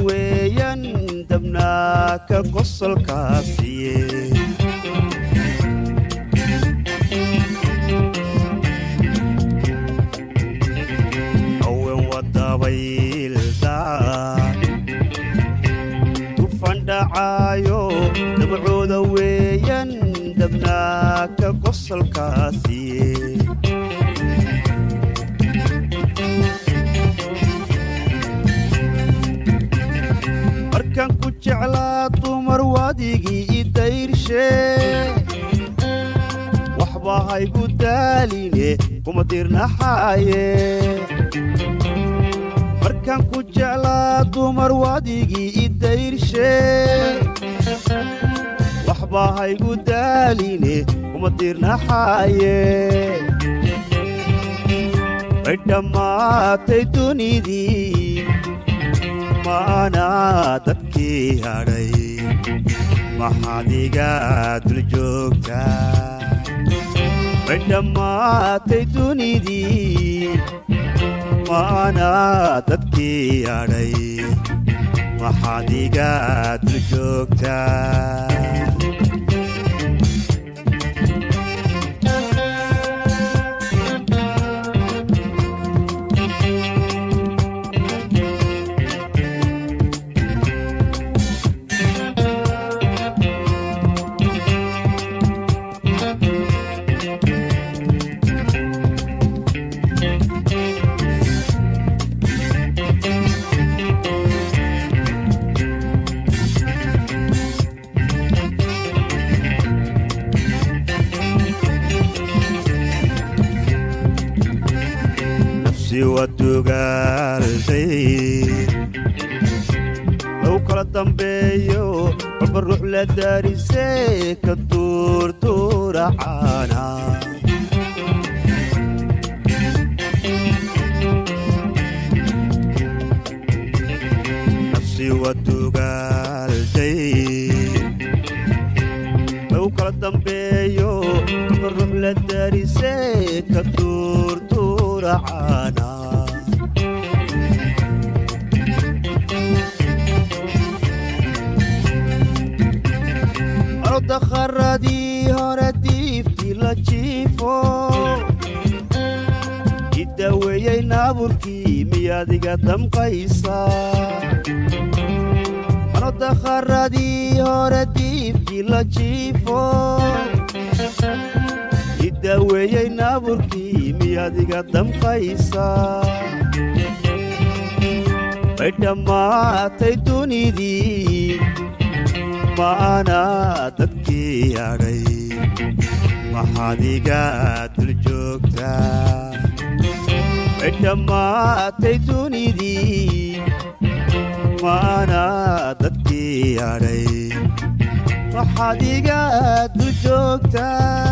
weeyaan dabnaa ka qosolkaasiye dacaayo dabcooda weeyaan dabnaa ka qosolkaasiye markaan ku jeclaa dumar waadigii i dayrshe waxba haygu daaline kuma dirnaxaaye markaan ku jeclaa dumar waadigii i dayrshe waxba haygu daaline kuma dirnaxaaye way dhammaatay dunidii maana dadkii hadhay maxaad iga dul joogtaa way dhammaatay dunidii maana dadkii hadhay maxaad iga dul joogtaa wadugaalday low kala dambeeyo balba ruux la daarisee ka duurduuracaana nafsi wadugaalday low kala dambeeyo balba ruux la daarisee ka duurduuracaana dakharadii hore diiftii la jiifo i daweeyey naaburkii miyaadiga damqaysa ano dakharadii hore diiftii la jiifo i daweeyey naaburkii miyaadiga damqaysa way dhammaatay dunidii maana dadkii hadhay maxaad iga dul joogtaa way dhammaatay dunidii maana dadkii hadhay maxaad iga dul joogtaa